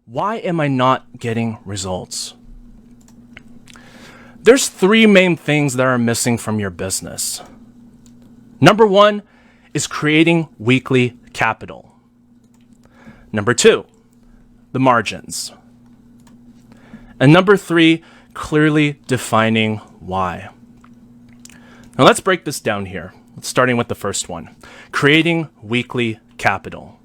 Why am I not getting results? There's three main things that are missing from your business. Number one is creating weekly capital. Number two, the margins. And number three, clearly defining why. Now let's break this down here, starting with the first one, creating weekly capital.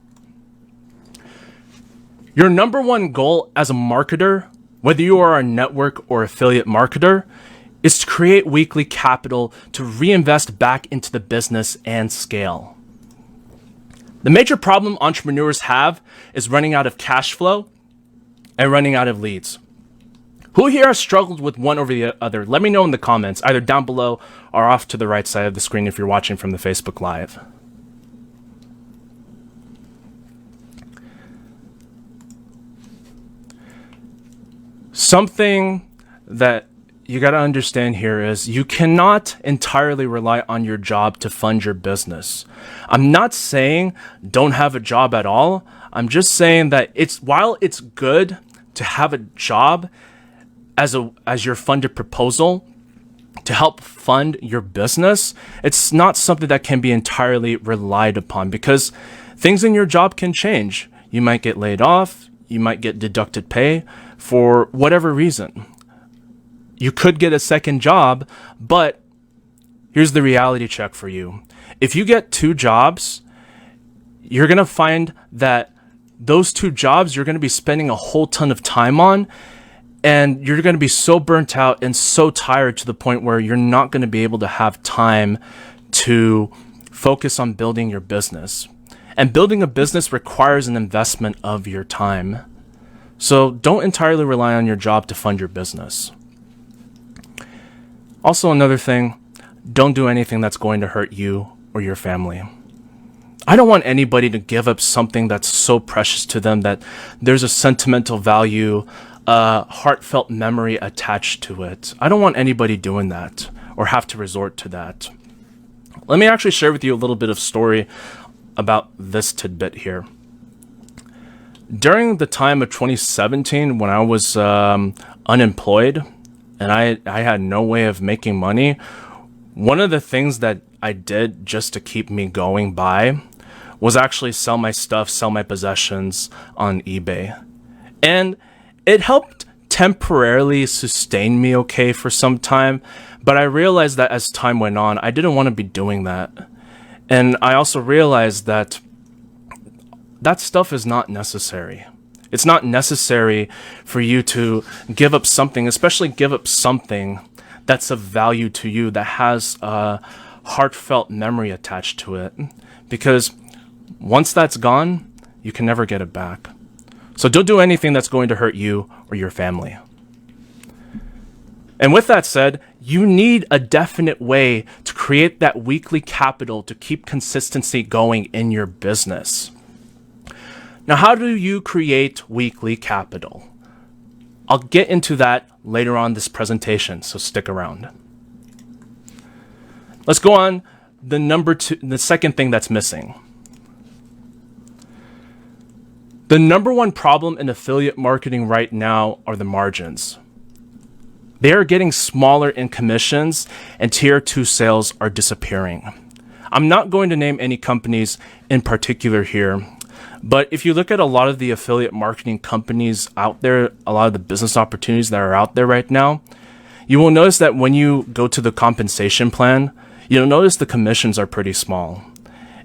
Your number one goal as a marketer, whether you are a network or affiliate marketer, is to create weekly capital to reinvest back into the business and scale. The major problem entrepreneurs have is running out of cash flow and running out of leads. Who here has struggled with one over the other? Let me know in the comments, either down below or off to the right side of the screen if you're watching from the Facebook Live. Something that you got to understand here is you cannot entirely rely on your job to fund your business. I'm not saying don't have a job at all. I'm just saying that while it's good to have a job as your funded proposal to help fund your business, it's not something that can be entirely relied upon because things in your job can change. You might get laid off, you might get deducted pay for whatever reason. You could get a second job, but here's the reality check for you. If you get two jobs, you're going to find that those two jobs you're going to be spending a whole ton of time on, and you're going to be so burnt out and so tired to the point where you're not going to be able to have time to focus on building your business. And building a business requires an investment of your time. So don't entirely rely on your job to fund your business. Also, another thing, don't do anything that's going to hurt you or your family. I don't want anybody to give up something that's so precious to them that there's a sentimental value, a heartfelt memory attached to it. I don't want anybody doing that or have to resort to that. Let me actually share with you a little bit of story about this tidbit here. During the time of 2017, when I was unemployed and I had no way of making money, one of the things that I did just to keep me going by was actually sell my stuff, sell my possessions on eBay. And it helped temporarily sustain me okay for some time, but I realized that as time went on, I didn't want to be doing that. And I also realized that that stuff is not necessary. It's not necessary for you to give up something, especially give up something that's of value to you, that has a heartfelt memory attached to it. Because once that's gone, you can never get it back. So don't do anything that's going to hurt you or your family. And with that said, you need a definite way to create that weekly capital to keep consistency going in your business. Now, how do you create weekly capital? I'll get into that later on this presentation, so stick around. Let's go on the second thing that's missing. The number one problem in affiliate marketing right now are the margins. They are getting smaller in commissions, and tier 2 sales are disappearing. I'm not going to name any companies in particular here, but if you look at a lot of the affiliate marketing companies out there, a lot of the business opportunities that are out there right now, you will notice that when you go to the compensation plan, you'll notice the commissions are pretty small.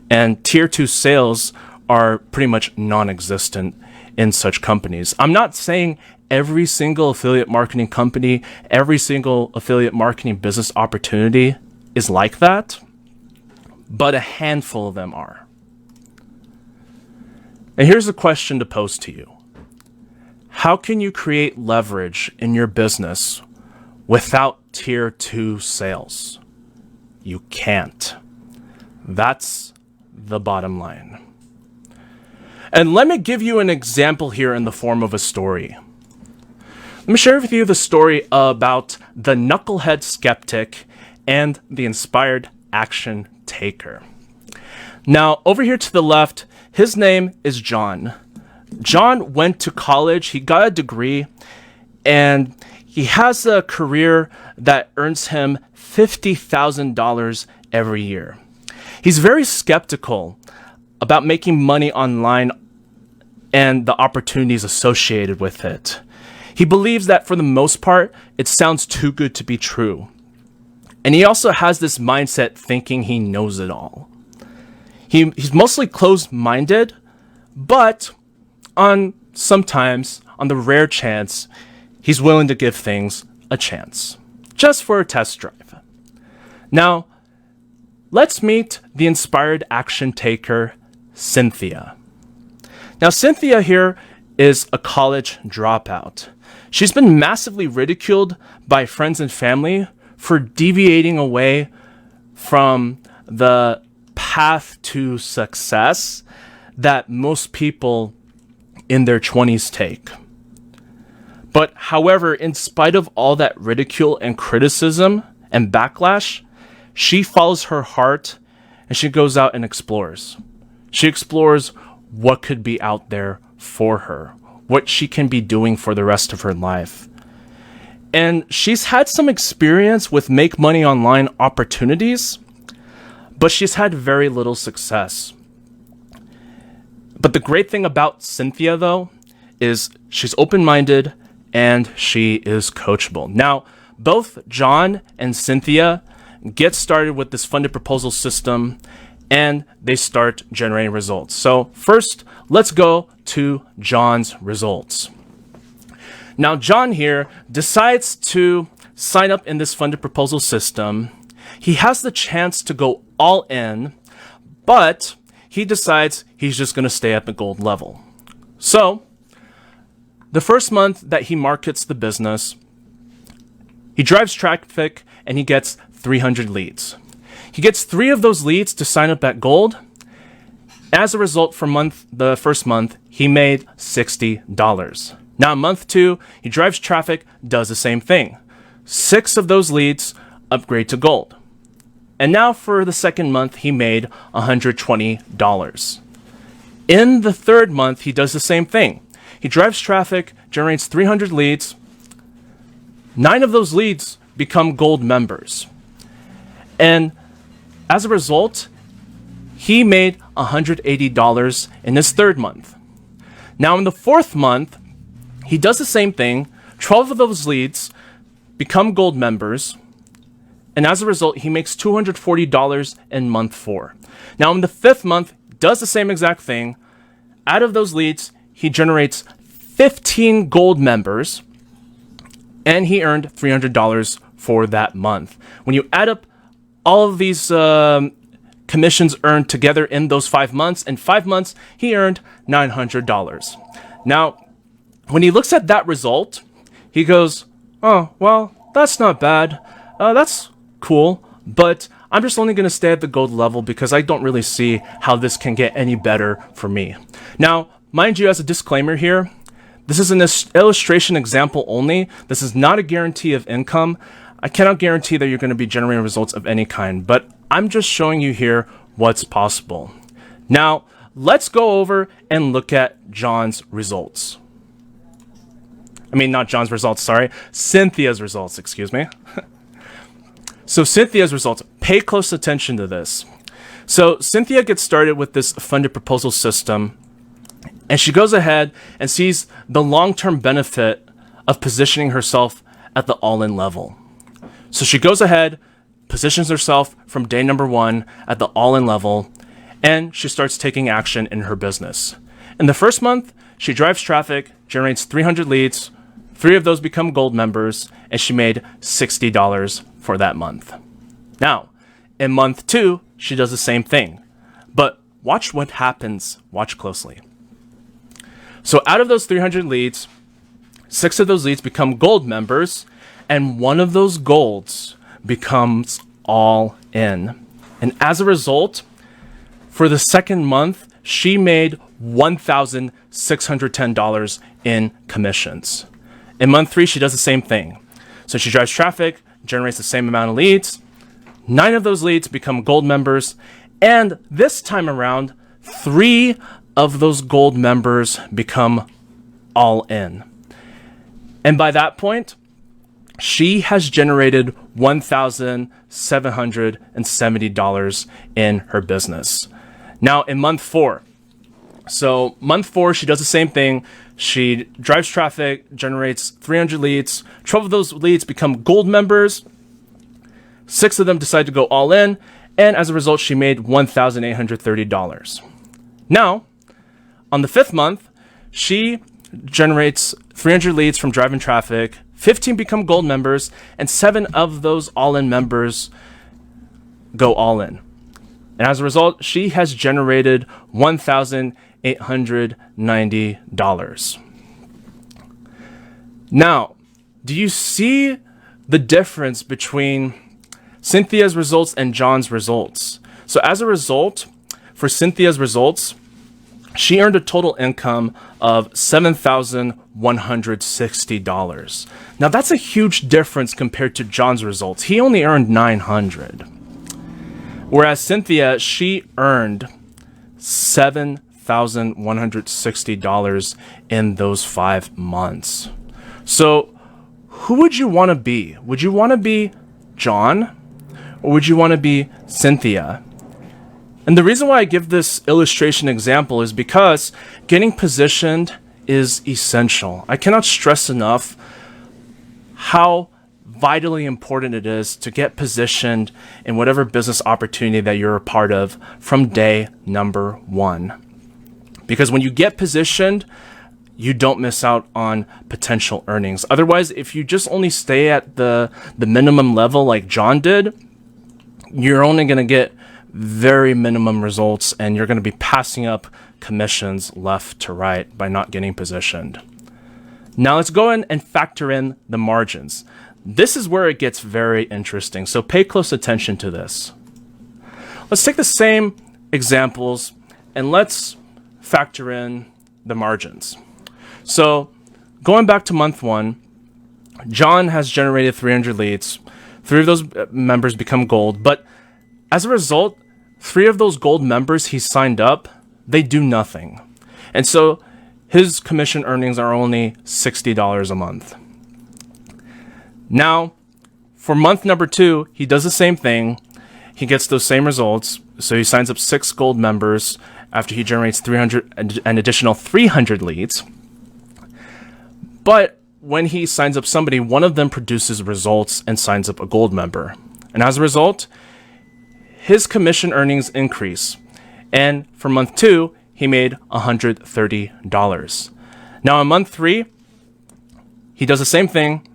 And tier 2 sales are pretty much non-existent in such companies. I'm not saying every single affiliate marketing company, every single affiliate marketing business opportunity is like that, but a handful of them are. And here's a question to pose to you. How can you create leverage in your business without tier 2 sales? You can't. That's the bottom line. And let me give you an example here in the form of a story. Let me share with you the story about the knucklehead skeptic and the inspired action taker. Now, over here to the left, his name is John. John went to college, he got a degree, and he has a career that earns him $50,000 every year. He's very skeptical about making money online and the opportunities associated with it. He believes that for the most part, it sounds too good to be true. And he also has this mindset thinking he knows it all. He's mostly closed-minded, but sometimes, on the rare chance, he's willing to give things a chance, just for a test drive. Now, let's meet the inspired action taker, Cynthia. Now, Cynthia here is a college dropout. She's been massively ridiculed by friends and family for deviating away from the path to success that most people in their 20s take. But however, in spite of all that ridicule and criticism and backlash, she follows her heart and she goes out and explores. She explores what could be out there for her, what she can be doing for the rest of her life. And she's had some experience with make money online opportunities, but she's had very little success. But the great thing about Cynthia, though, is she's open-minded and she is coachable. Now, both John and Cynthia get started with this funded proposal system and they start generating results. So first, let's go to John's results. Now, John here decides to sign up in this funded proposal system. He has the chance to go all in, but he decides he's just going to stay at the gold level. So, the first month that he markets the business, he drives traffic and he gets 300 leads. He gets 3 of those leads to sign up at gold. As a result, for the first month, he made $60. Now, month 2, he drives traffic, does the same thing. 6 of those leads upgrade to gold. And now for the second month, he made $120. In the third month, he does the same thing. He drives traffic, generates 300 leads. 9 of those leads become gold members. And as a result, he made $180 in his third month. Now, in the fourth month, he does the same thing. 12 of those leads become gold members. And as a result, he makes $240 in month 4. Now, in the fifth month, does the same exact thing. Out of those leads, he generates 15 gold members. And he earned $300 for that month. When you add up all of these commissions earned together in those 5 months, in 5 months, he earned $900. Now, when he looks at that result, he goes, oh, well, that's not bad. That's cool, but I'm just only going to stay at the gold level because I don't really see how this can get any better for me. Now, mind you, as a disclaimer here, this is an illustration example only. This is not a guarantee of income. I cannot guarantee that you're going to be generating results of any kind, but I'm just showing you here what's possible. Now, let's go over and look at John's results. I mean, not John's results, sorry. Cynthia's results, excuse me. So Cynthia's results, pay close attention to this. So Cynthia gets started with this funded proposal system, and she goes ahead and sees the long-term benefit of positioning herself at the all-in level. So she goes ahead, positions herself from day number 1 at the all-in level, and she starts taking action in her business. In the first month, she drives traffic, generates 300 leads, 3 of those become gold members, and she made $60 for that month. Now, in month 2, she does the same thing. But watch what happens. Watch closely. So out of those 300 leads, 6 of those leads become gold members, and 1 of those golds becomes all in. And as a result, for the second month, she made $1,610 in commissions. In month 3, she does the same thing. So she drives traffic, generates the same amount of leads. 9 of those leads become gold members. And this time around, 3 of those gold members become all in. And by that point, she has generated $1,770 in her business. Now, in month 4, she does the same thing. She drives traffic, generates 300 leads. 12 of those leads become gold members. 6 of them decide to go all in. And as a result, she made $1,830. Now, on the 5th month, she generates 300 leads from driving traffic. 15 become gold members, and 7 of those all-in members go all in. And as a result, she has generated $1,890. Now, do you see the difference between Cynthia's results and John's results? So as a result, for Cynthia's results, she earned a total income of $7,160. Now that's a huge difference compared to John's results. He only earned $900. Whereas Cynthia, she earned $7,160 in those 5 months. So who would you want to be? Would you want to be John, or would you want to be Cynthia? And the reason why I give this illustration example is because getting positioned is essential. I cannot stress enough how vitally important it is to get positioned in whatever business opportunity that you're a part of from day number 1. Because when you get positioned, you don't miss out on potential earnings. Otherwise, if you just only stay at the minimum level like John did, you're only going to get very minimum results, and you're going to be passing up commissions left to right by not getting positioned. Now let's go in and factor in the margins. This is where it gets very interesting, so pay close attention to this. Let's take the same examples and let's factor in the margins. So going back to month 1, John has generated 300 leads. 3 of those members become gold, but as a result, 3 of those gold members he signed up, they do nothing. And so his commission earnings are only $60 a month. Now, for month number 2, he does the same thing. He gets those same results. So he signs up 6 gold members after he generates an additional 300 leads. But when he signs up somebody, one of them produces results and signs up a gold member. And as a result, his commission earnings increase. And for month 2, he made $130. Now in month 3, he does the same thing,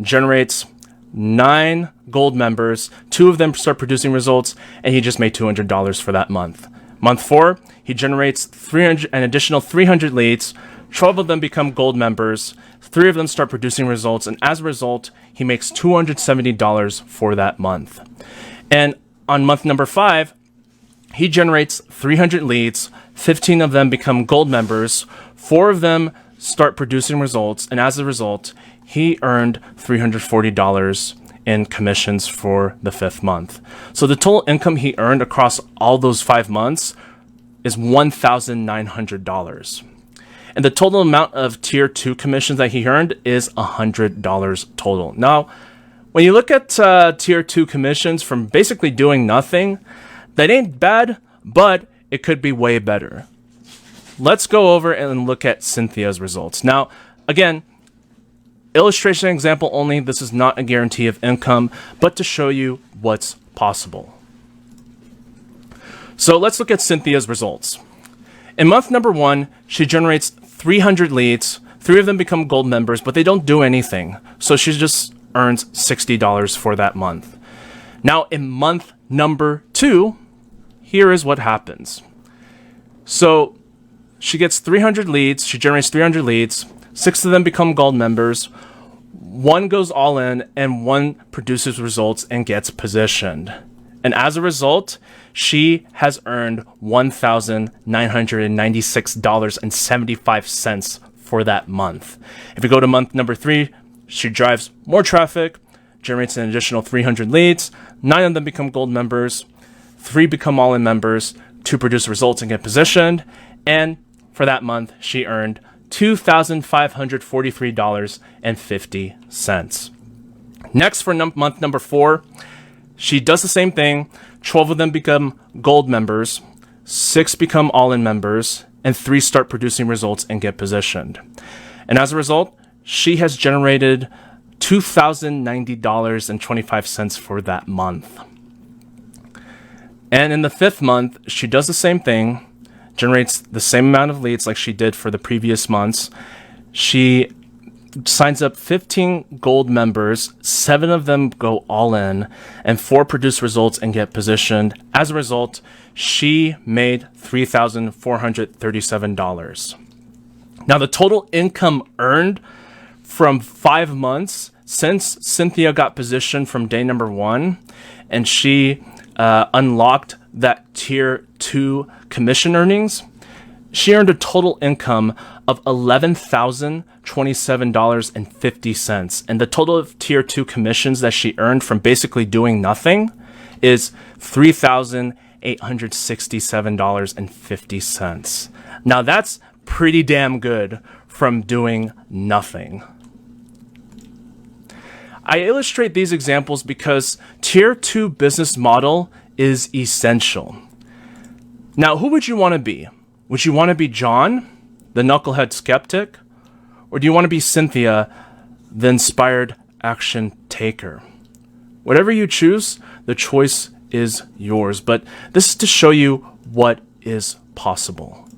generates 9 gold members, 2 of them start producing results, and he just made $200 for that month. Month 4, he generates an additional 300 leads, 12 of them become gold members, 3 of them start producing results, and as a result, he makes $270 for that month. And on month number 5, he generates 300 leads, 15 of them become gold members, 4 of them start producing results, and as a result, he earned $340 in commissions for the 5th month. So the total income he earned across all those 5 months is $1,900. And the total amount of tier 2 commissions that he earned is $100 total. Now, when you look at tier 2 commissions from basically doing nothing, that ain't bad, but it could be way better. Let's go over and look at Cynthia's results. Now, again, illustration example only. This is not a guarantee of income, but to show you what's possible. So let's look at Cynthia's results. In month number 1, she generates 300 leads. 3 of them become gold members, but they don't do anything. So she just earns $60 for that month. Now in month number 2, here is what happens. So she gets 300 leads. She generates 300 leads. 6 of them become gold members. 1 goes all in, and 1 produces results and gets positioned. And as a result, she has earned $1,996.75 for that month. If we go to month number 3, she drives more traffic, generates an additional 300 leads. 9 of them become gold members. 3 become all-in members. 2 produce results and get positioned. And for that month, she earned $2,543.50. Next, for month number 4, she does the same thing. 12 of them become gold members, 6 become all-in members, and 3 start producing results and get positioned. And as a result, she has generated $2,090.25 for that month. And in the 5th month, she does the same thing, generates the same amount of leads like she did for the previous months. She signs up 15 gold members, 7 of them go all in, and 4 produce results and get positioned. As a result, she made $3,437. Now, the total income earned from 5 months since Cynthia got positioned from day number 1, and she unlocked that tier 2 commission earnings, she earned a total income of $11,027.50. And the total of tier 2 commissions that she earned from basically doing nothing is $3,867.50. Now that's pretty damn good from doing nothing. I illustrate these examples because tier 2 business model is essential. Now, who would you want to be? Would you want to be John, the knucklehead skeptic? Or do you want to be Cynthia, the inspired action taker? Whatever you choose, the choice is yours. But this is to show you what is possible.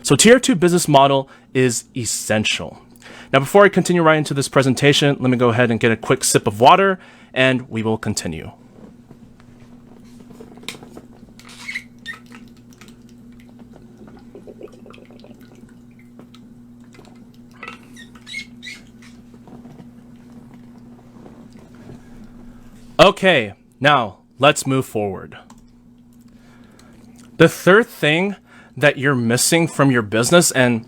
So tier 2 business model is essential. Now, before I continue right into this presentation, let me go ahead and get a quick sip of water, and we will continue. Okay, now let's move forward. The third thing that you're missing from your business, and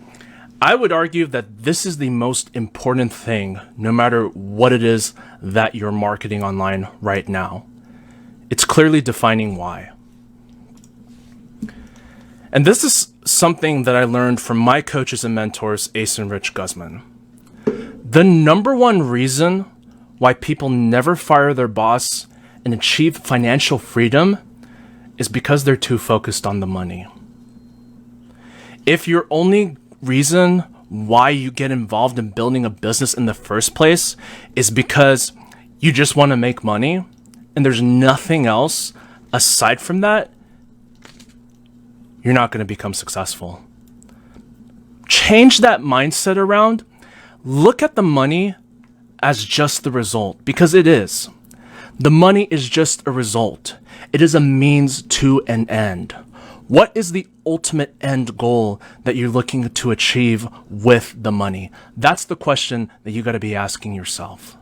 I would argue that this is the most important thing, no matter what it is that you're marketing online right now. It's clearly defining why. And this is something that I learned from my coaches and mentors, Ace and Rich Guzman. The number one reason why people never fire their boss and achieve financial freedom is because they're too focused on the money. If your only reason why you get involved in building a business in the first place is because you just want to make money and there's nothing else aside from that, you're not going to become successful. Change that mindset around. Look at the money as just the result, because it is. The money is just a result. It is a means to an end. What is the ultimate end goal that you're looking to achieve with the money? That's the question that you got to be asking yourself.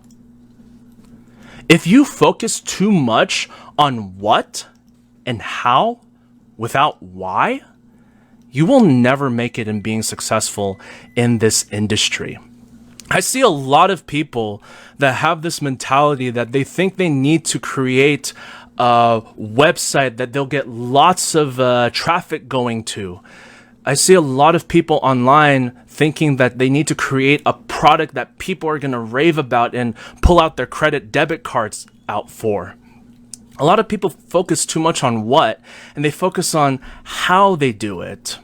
If you focus too much on what and how without why, you will never make it in being successful in this industry. I see a lot of people that have this mentality that they think they need to create a website that they'll get lots of traffic going to. I see a lot of people online thinking that they need to create a product that people are going to rave about and pull out their credit debit cards out for. A lot of people focus too much on what, and they focus on how they do it,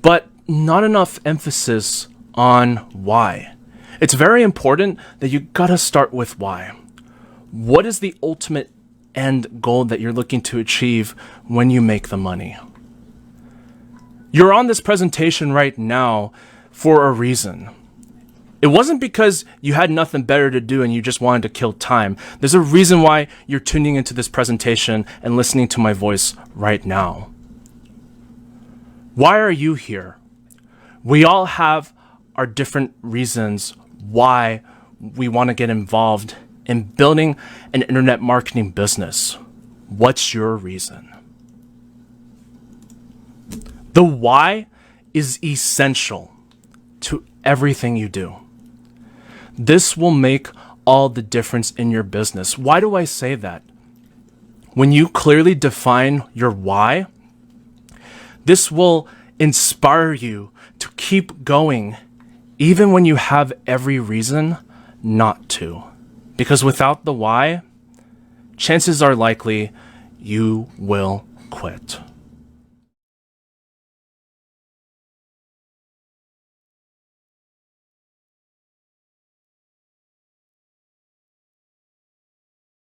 but not enough emphasis on why. It's very important that you gotta start with why. What is the ultimate end goal that you're looking to achieve when you make the money? You're on this presentation right now for a reason. It wasn't because you had nothing better to do and you just wanted to kill time. There's a reason why you're tuning into this presentation and listening to my voice right now. Why are you here? We all have our different reasons why we want to get involved in building an internet marketing business. What's your reason? The why is essential to everything you do. This will make all the difference in your business. Why do I say that? When you clearly define your why, this will inspire you to keep going, even when you have every reason not to. Because without the why, chances are likely you will quit.